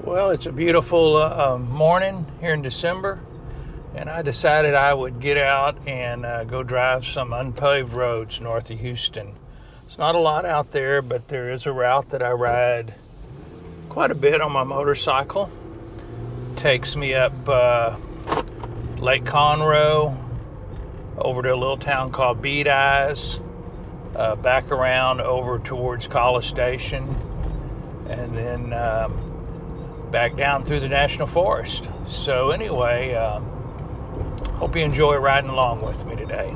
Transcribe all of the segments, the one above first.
Well, it's a beautiful morning here in December, and I decided I would get out and go drive some unpaved roads north of Houston. It's not a lot out there, but there is a route that I ride quite a bit on my motorcycle. It takes me up Lake Conroe, over to a little town called Bead Eyes, back around over towards College Station, and then back down through the National Forest. So anyway, hope you enjoy riding along with me today.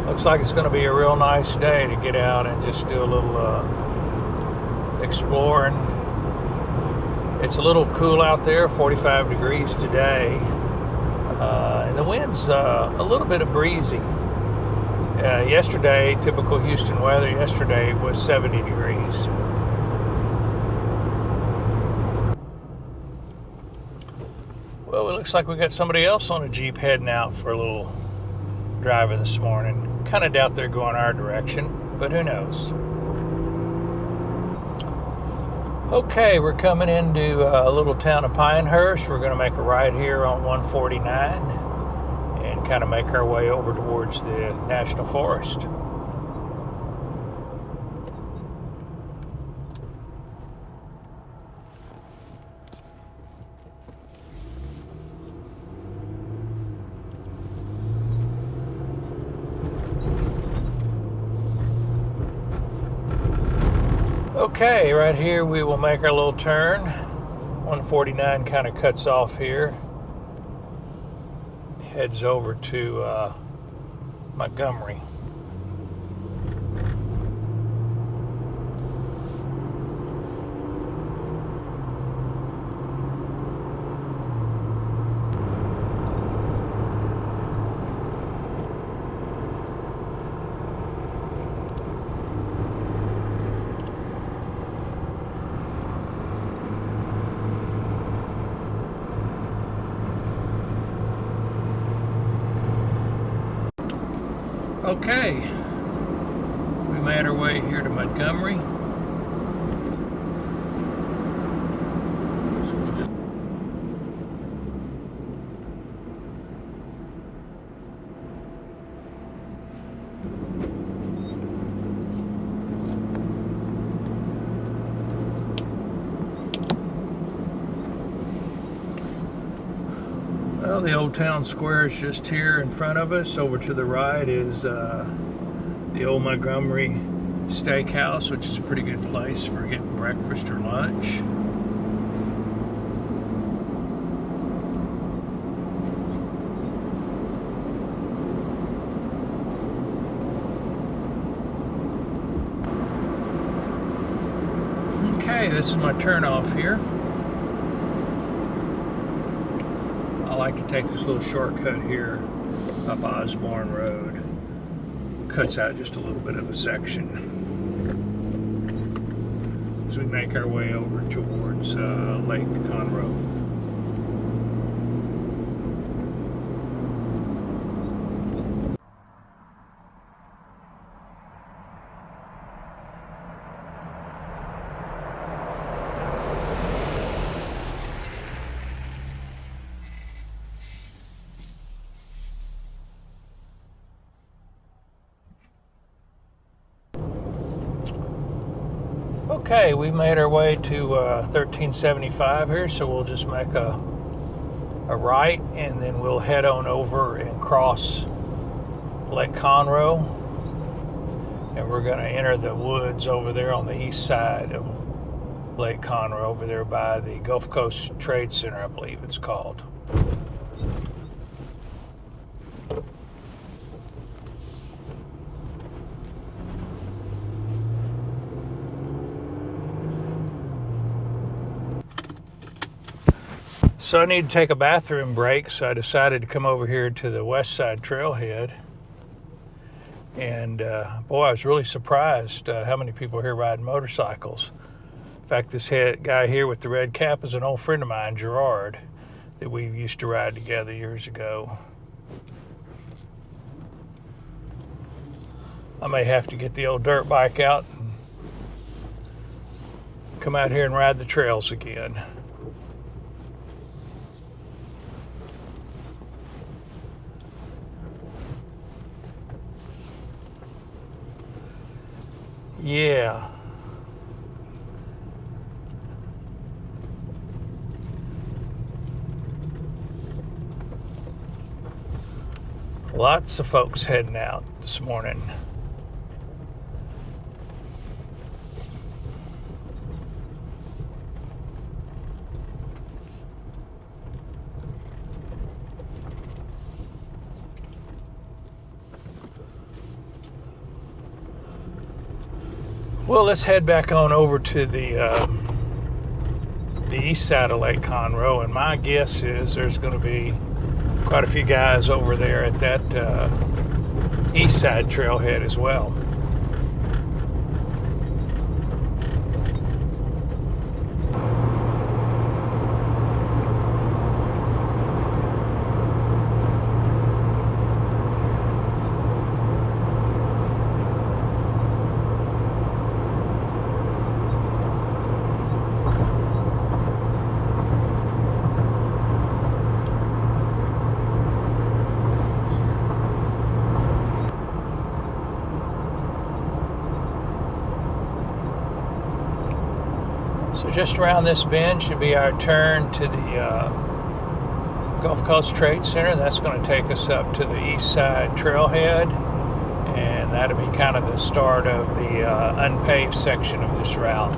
Looks like it's going to be a real nice day to get out and just do a little exploring. It's a little cool out there, 45 degrees today, and the wind's a little bit breezy. Yesterday, typical Houston weather, yesterday was 70 degrees. Well, it looks like we got somebody else on a Jeep heading out for a little driving this morning. Kind of doubt they're going our direction, but who knows. Okay, we're coming into a little town of Pinehurst. We're going to make a right here on 149 and kind of make our way over towards the National Forest. Okay, right here we will make our little turn. 149 kind of cuts off here. Heads over to Montgomery. Okay, we made our way here to Montgomery. So we'll just well, the old town square is just here in front of us. Over to the right is the old Montgomery Steakhouse, which is a pretty good place for getting breakfast or lunch. Okay, this is my turnoff here. I like to take this little shortcut here up Osborne Road. Cuts out just a little bit of a section. As we make our way over towards Lake Conroe. Okay, we made our way to 1375 here, so we'll just make a right, and then we'll head on over and cross Lake Conroe, and we're going to enter the woods over there on the east side of Lake Conroe, over there by the Gulf Coast Trade Center, I believe it's called. So I need to take a bathroom break, so I decided to come over here to the west side trailhead. And boy, I was really surprised how many people here riding motorcycles. In fact, this guy here with the red cap is an old friend of mine, Gerard, that we used to ride together years ago. I may have to get the old dirt bike out and come out here and ride the trails again. Yeah. Lots of folks heading out this morning. Well, let's head back on over to the east side of Lake Conroe, and my guess is there's going to be quite a few guys over there at that east side trailhead as well. So just around this bend should be our turn to the Gulf Coast Trade Center. That's going to take us up to the east side trailhead, and that'll be kind of the start of the unpaved section of this route.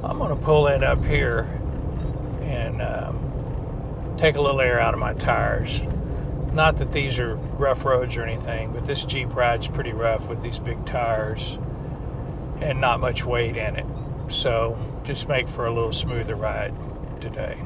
I'm going to pull in up here and take a little air out of my tires. Not that these are rough roads or anything, but this Jeep rides pretty rough with these big tires and not much weight in it. So just make for a little smoother ride today.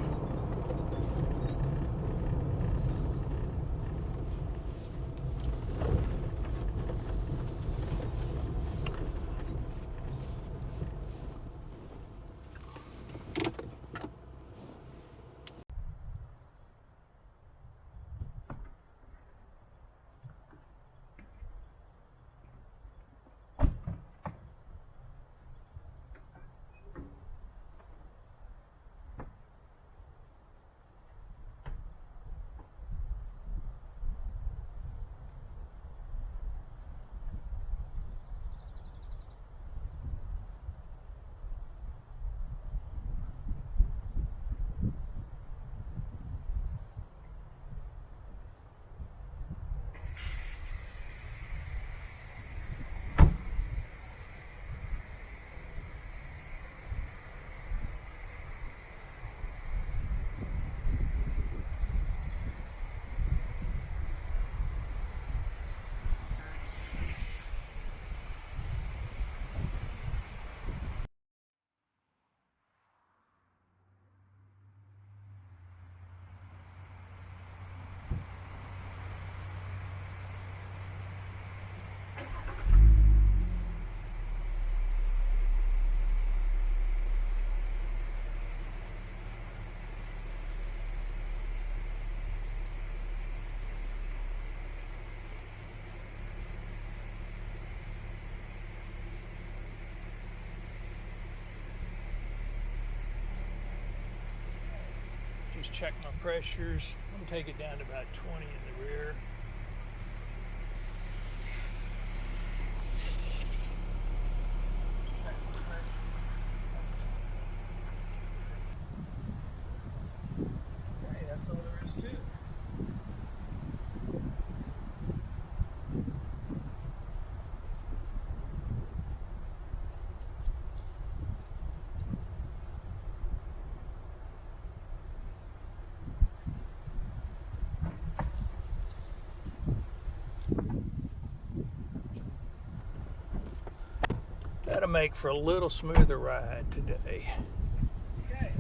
Just check my pressures. I'm going to take it down to about 20 in the rear. Okay, that's all there is to it. That'll make for a little smoother ride today. Okay.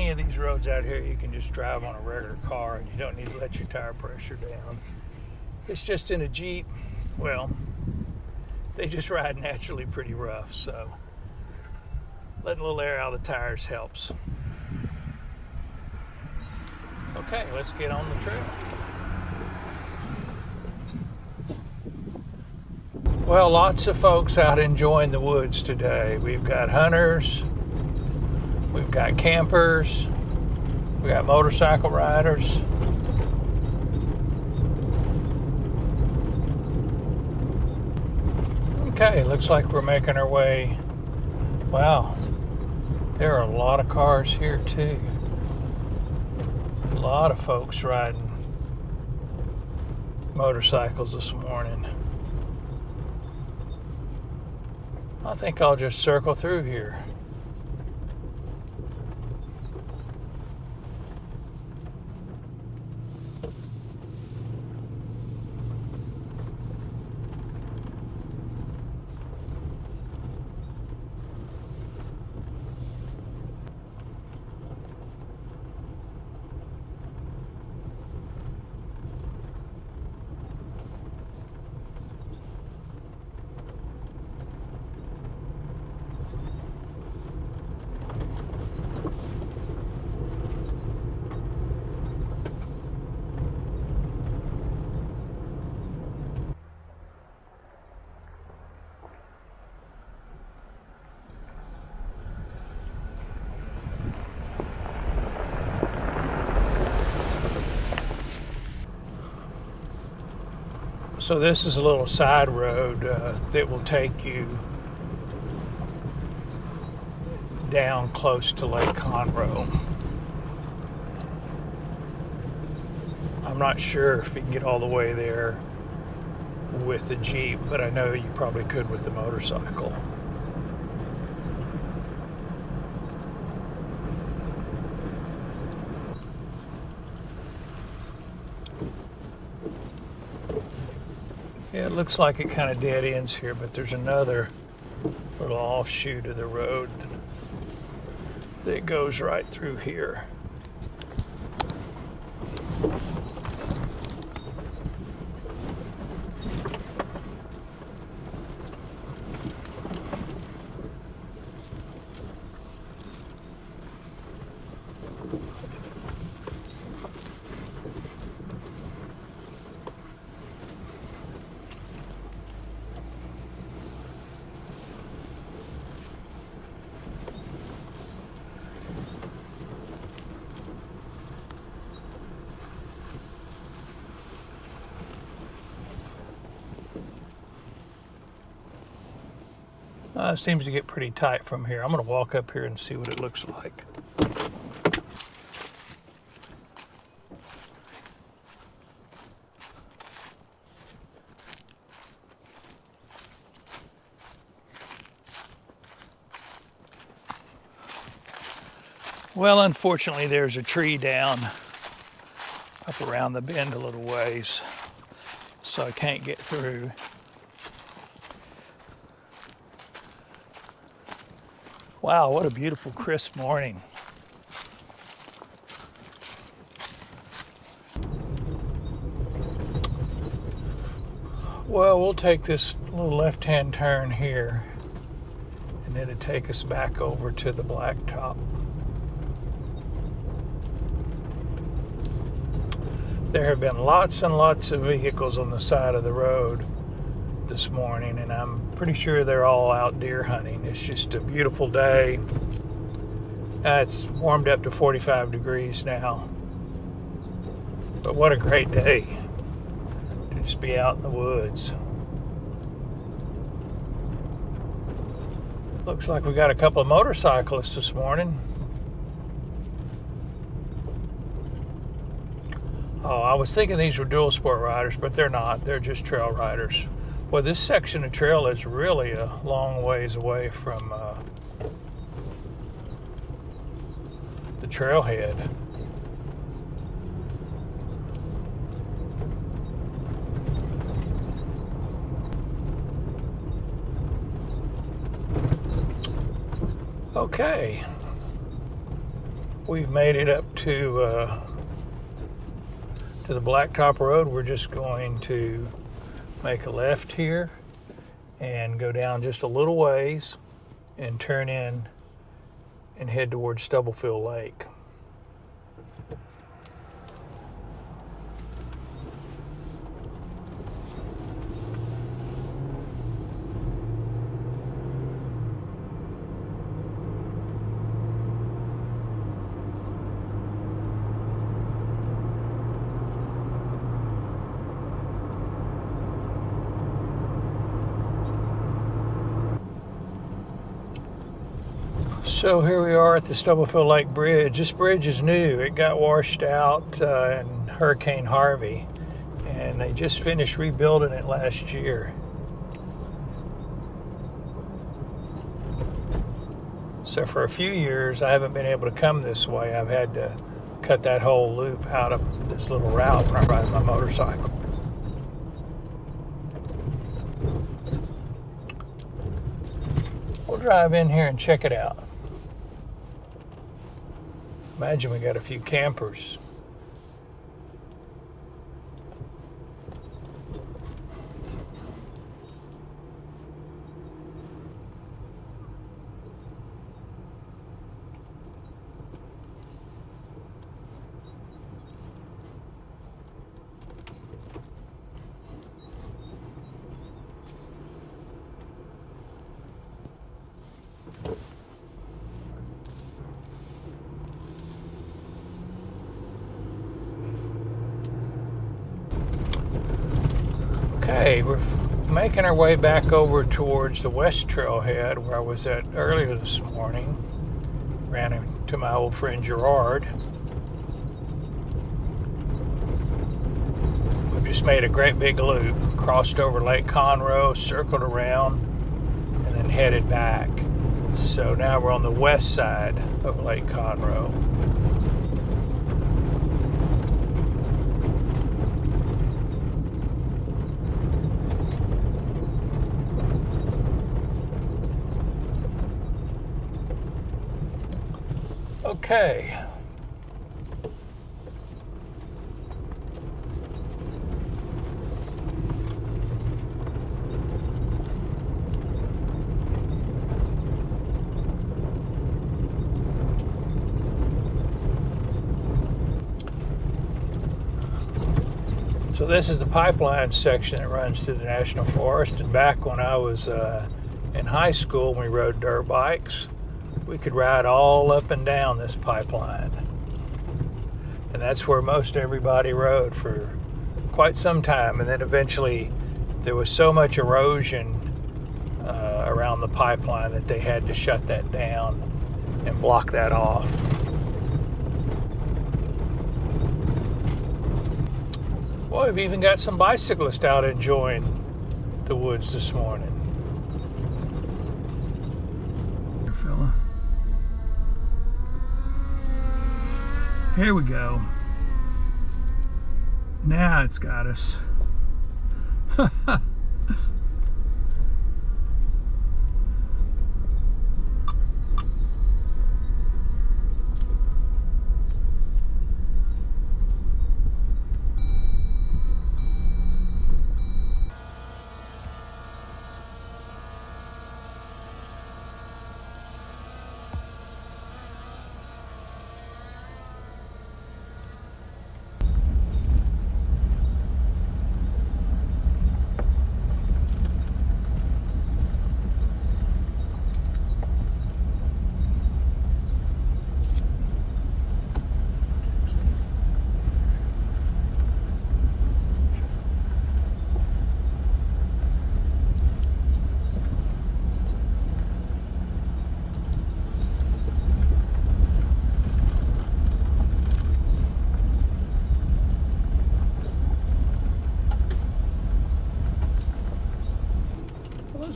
any of these roads out here, you can just drive on a regular car and you don't need to let your tire pressure down. It's just in a Jeep, well, they just ride naturally pretty rough, so letting a little air out of the tires helps. Okay, let's get on the trail. Well, lots of folks out enjoying the woods today. We've got hunters, we've got campers, we got motorcycle riders. Okay, looks like we're making our way. Wow, there are a lot of cars here too. A lot of folks riding motorcycles this morning. I think I'll just circle through here. So this is a little side road that will take you down close to Lake Conroe. I'm not sure if you can get all the way there with the Jeep, but I know you probably could with the motorcycle. Yeah, it looks like it kind of dead ends here, but there's another little offshoot of the road that goes right through here. It seems to get pretty tight from here. I'm going to walk up here and see what it looks like. Well, unfortunately, there's a tree down up around the bend a little ways, so I can't get through. Wow, what a beautiful crisp morning. Well, we'll take this little left-hand turn here, and then it'll take us back over to the blacktop. There have been lots and lots of vehicles on the side of the road this morning, and I'm pretty sure they're all out deer hunting. It's just a beautiful day. It's warmed up to 45 degrees now. But what a great day to just be out in the woods. Looks like we got a couple of motorcyclists this morning. Oh, I was thinking these were dual sport riders, but they're not. They're just trail riders. Well, this section of trail is really a long ways away from the trailhead. Okay. We've made it up to the Blacktop Road. We're just going to make a left here and go down just a little ways and turn in and head towards Stubblefield Lake. So here we are at the Stubblefield Lake Bridge. This bridge is new. It got washed out in Hurricane Harvey, and they just finished rebuilding it last year. So for a few years, I haven't been able to come this way. I've had to cut that whole loop out of this little route when I ride my motorcycle. We'll drive in here and check it out. Imagine we got a few campers. Okay, we're making our way back over towards the West Trailhead where I was at earlier this morning. Ran into my old friend Gerard. We've just made a great big loop, crossed over Lake Conroe, circled around, and then headed back. So now we're on the west side of Lake Conroe. Okay. So this is the pipeline section that runs through the National Forest, and back when I was in high school, when we rode dirt bikes, we could ride all up and down this pipeline. And that's where most everybody rode for quite some time. And then eventually there was so much erosion around the pipeline that they had to shut that down and block that off. Well, we've even got some bicyclists out enjoying the woods this morning. Fella. Here we go. Now it's got us.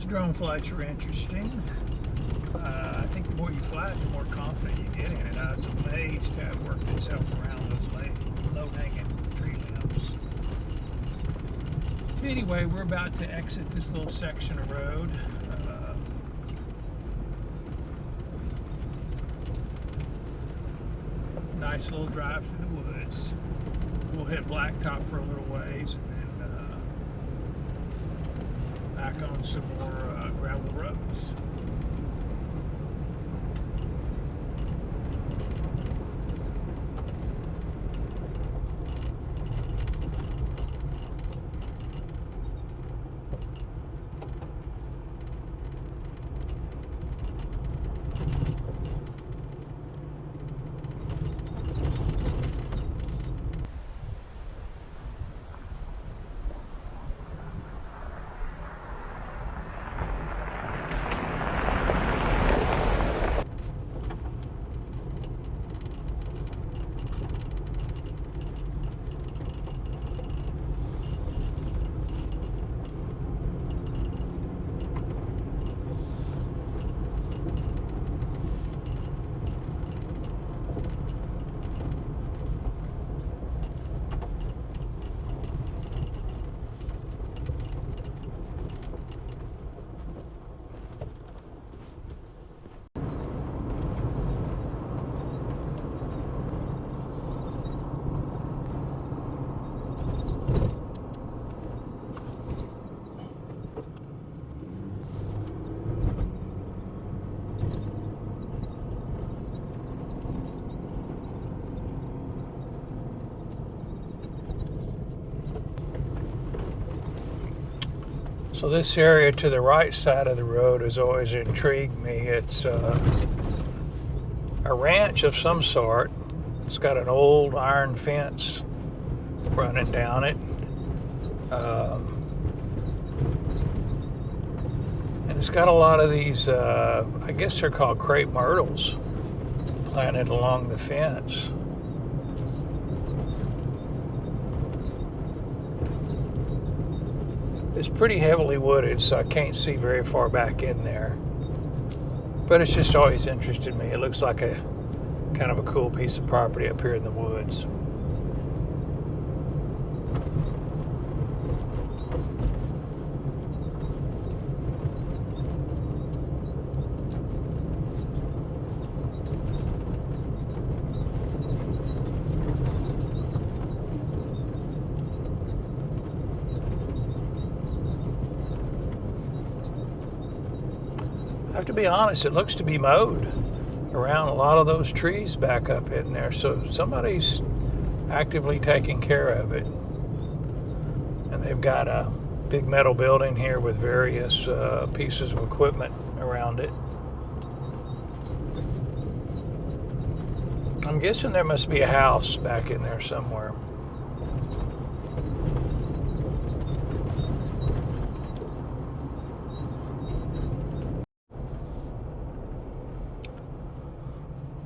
Drone flights are interesting. I think the more you fly it, the more confident you get in it. I was amazed how it worked itself around those low-hanging tree limbs. Anyway, we're about to exit this little section of road. Nice little drive through the woods. We'll hit blacktop for a little ways and then back on some more gravel roads. So this area to the right side of the road has always intrigued me. It's a ranch of some sort. It's got an old iron fence running down it. And it's got a lot of these, I guess they're called crepe myrtles, planted along the fence. It's pretty heavily wooded, so I can't see very far back in there. But it's just always interested me. It looks like a kind of a cool piece of property up here in the woods. I have to be honest, it looks to be mowed around a lot of those trees back up in there, so somebody's actively taking care of it. And they've got a big metal building here with various pieces of equipment around it. I'm guessing there must be a house back in there somewhere.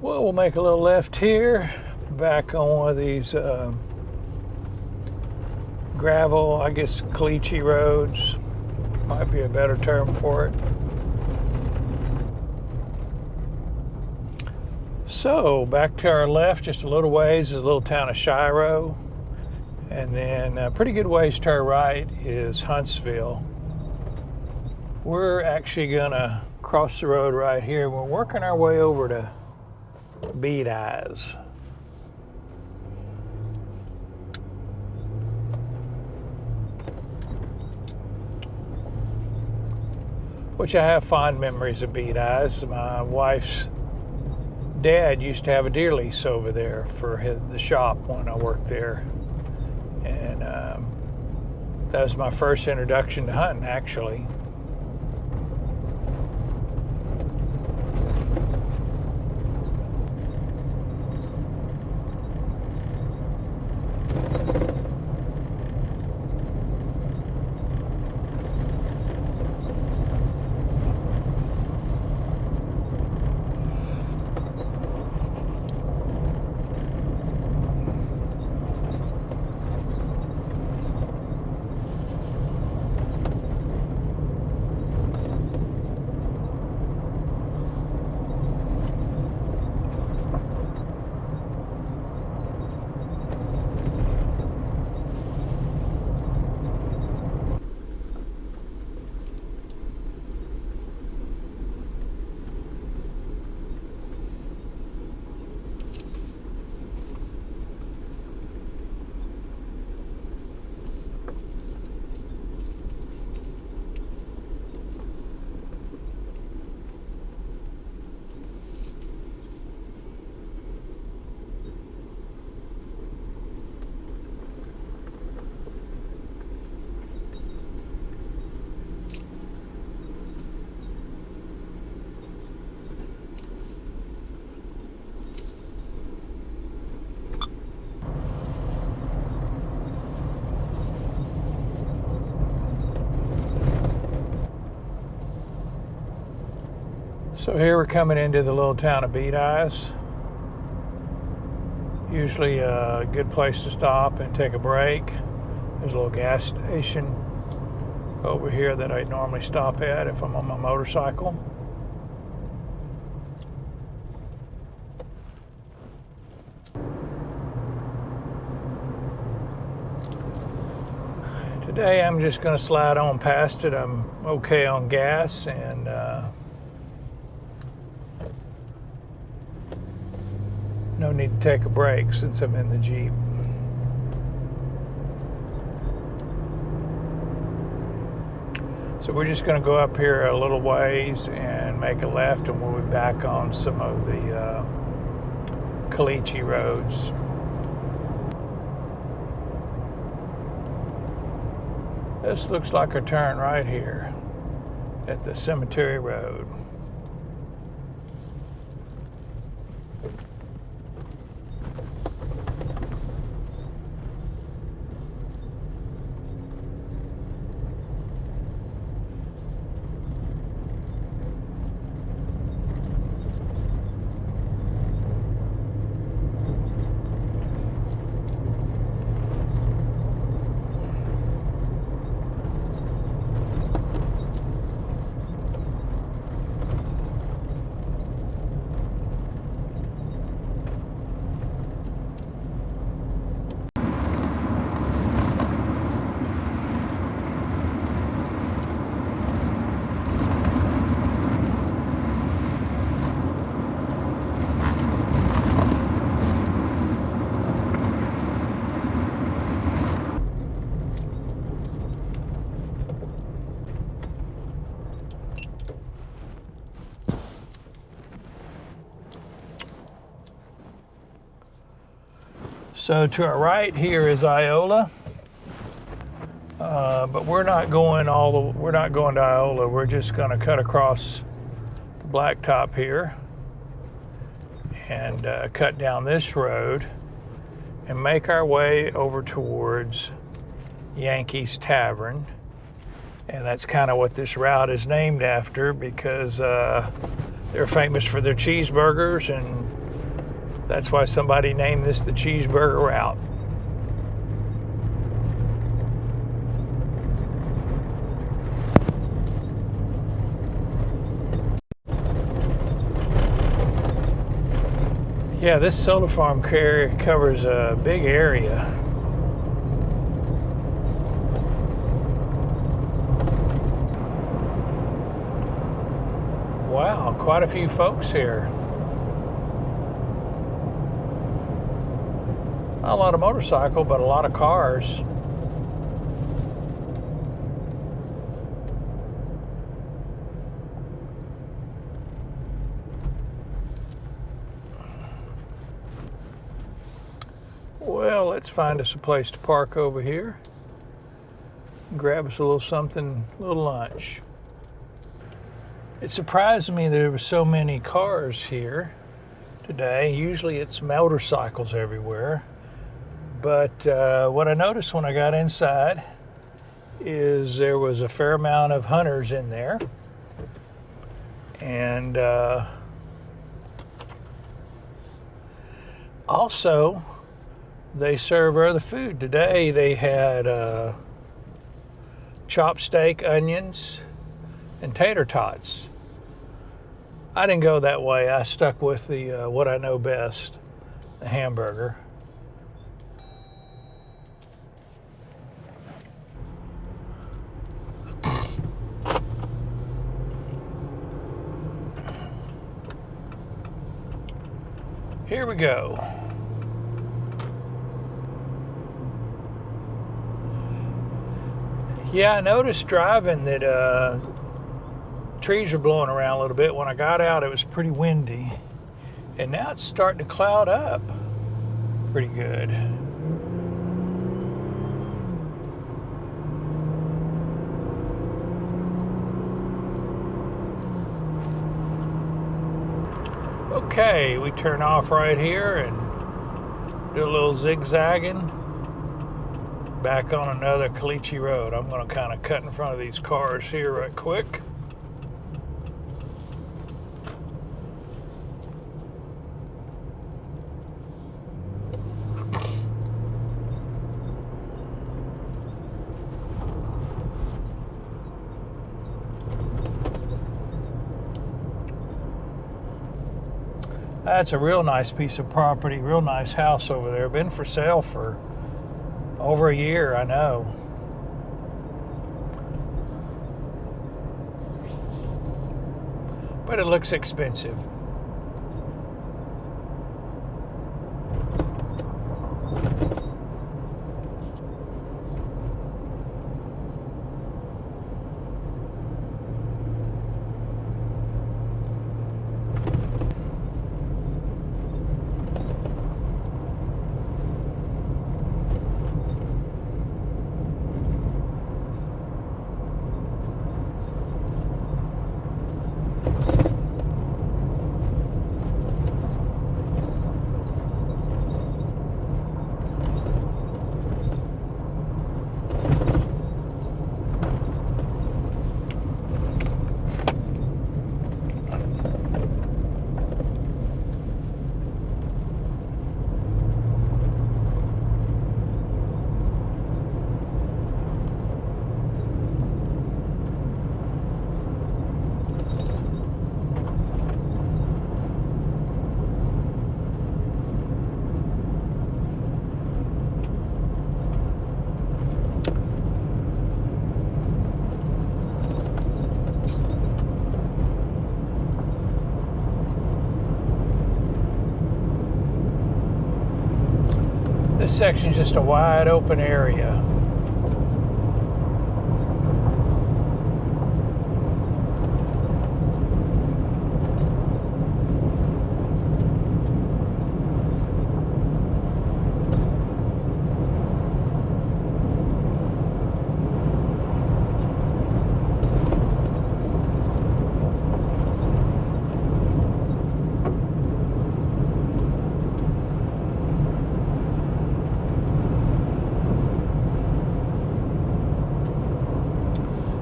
Well, we'll make a little left here, back on one of these gravel, I guess caliche roads, might be a better term for it. So, back to our left, just a little ways, is a little town of Shiro. And then a pretty good ways to our right is Huntsville. We're actually gonna cross the road right here. We're working our way over to Bead Eyes. Which I have fond memories of Bead Eyes. My wife's dad used to have a deer lease over there for the shop when I worked there. And that was my first introduction to hunting, actually. So here we're coming into the little town of Beat Eyes. Usually a good place to stop and take a break. There's a little gas station over here that I normally stop at if I'm on my motorcycle. Today I'm just going to slide on past it. I'm okay on gas, and no need to take a break since I'm in the Jeep. So we're just going to go up here a little ways and make a left, and we'll be back on some of the caliche roads. This looks like a turn right here at the Cemetery Road. So to our right here is Iola, but we're not going to Iola. We're just going to cut across the blacktop here and cut down this road and make our way over towards Yankee's Tavern. And that's kind of what this route is named after, because they're famous for their cheeseburgers, and that's why somebody named this the cheeseburger route. Yeah, this solar farm covers a big area. Wow, quite a few folks here. Not a lot of motorcycle, but a lot of cars. Well, let's find us a place to park over here. Grab us a little something, a little lunch. It surprised me there were so many cars here today. Usually it's motorcycles everywhere. But what I noticed when I got inside is there was a fair amount of hunters in there. And also, they serve other food. Today they had chopped steak, onions, and tater tots. I didn't go that way. I stuck with the what I know best, the hamburger. Here we go. Yeah, I noticed driving that trees are blowing around a little bit. When I got out, it was pretty windy. And now it's starting to cloud up pretty good. Okay, we turn off right here and do a little zigzagging back on another caliche road. I'm going to kind of cut in front of these cars here right quick. That's a real nice piece of property, real nice house over there. Been for sale for over a year, I know. But it looks expensive. This section's just a wide open area.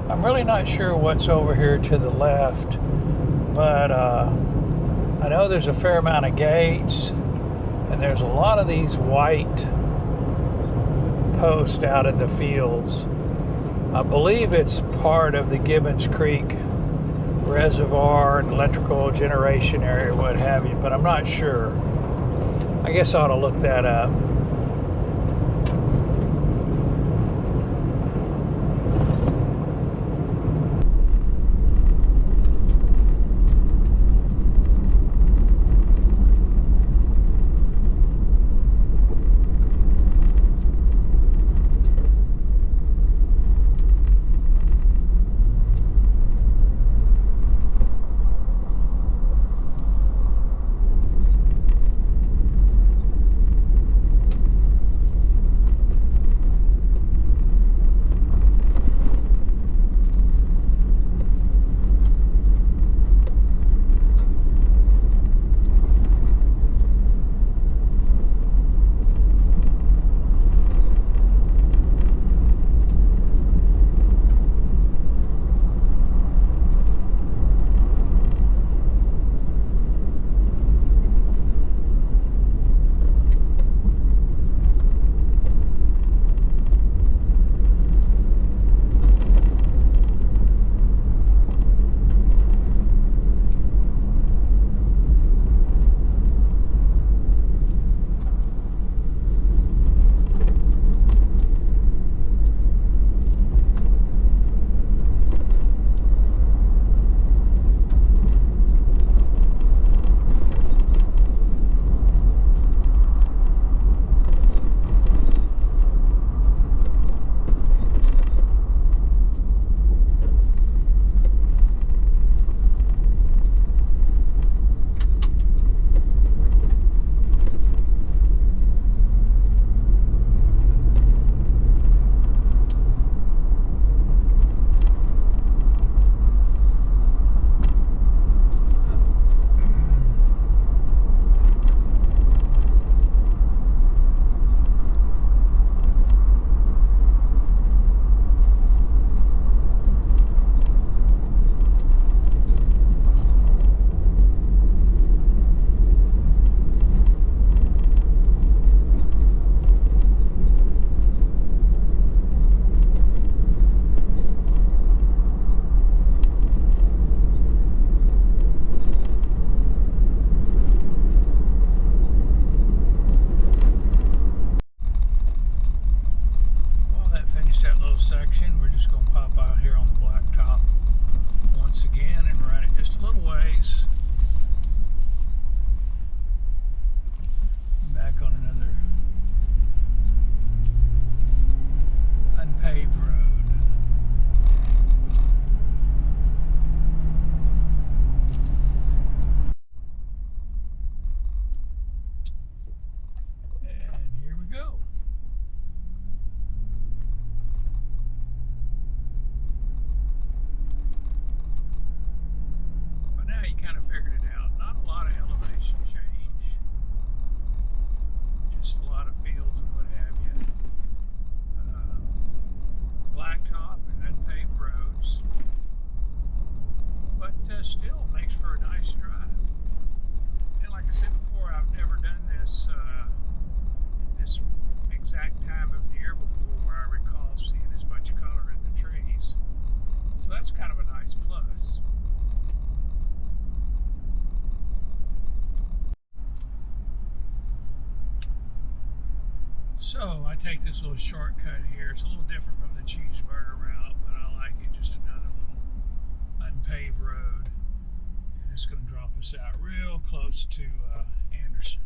I'm really not sure what's over here to the left, but I know there's a fair amount of gates, and there's a lot of these white posts out in the fields. I believe it's part of the Gibbons Creek reservoir and electrical generation area, what have you, but I'm not sure. I guess I ought to look that up. still makes for a nice drive. And like I said before, I've never done this this exact time of the year before where I recall seeing as much color in the trees. So that's kind of a nice plus. So I take this little shortcut here. It's a little different from the cheeseburger route, but I like it. Just another little unpaved road. And it's going to drop us out real close to Anderson.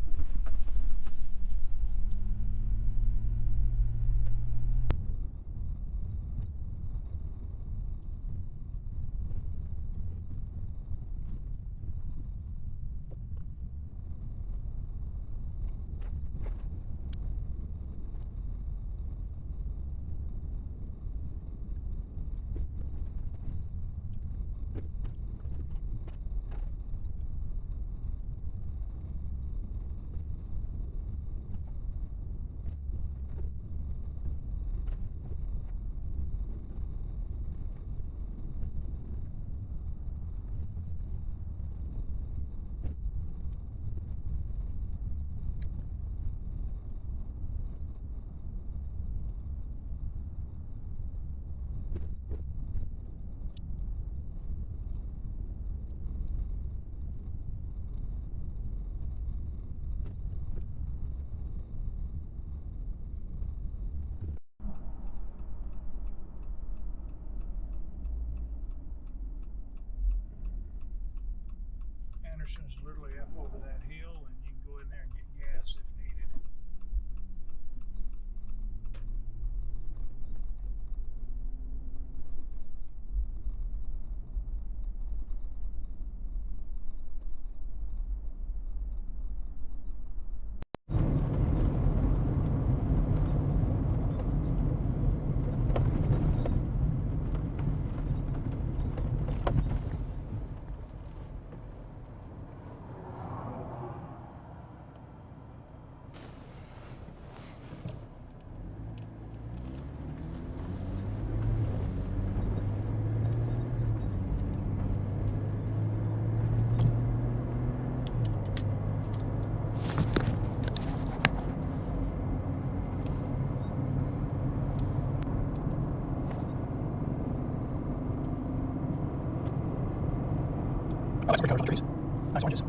Anderson's literally up over that hill, and you can go in there and get gas if needed. Oh, that's pretty covered with trees. Nice oranges.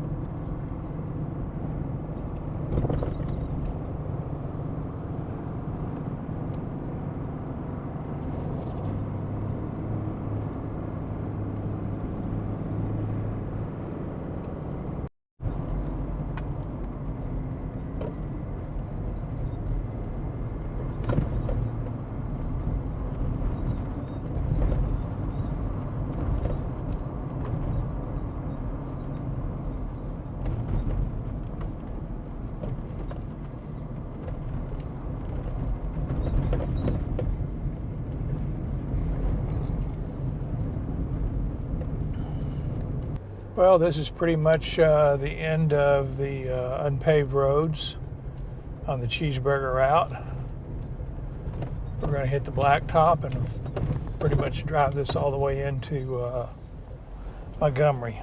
Well, this is pretty much the end of the unpaved roads on the cheeseburger route. We're going to hit the blacktop and pretty much drive this all the way into Montgomery.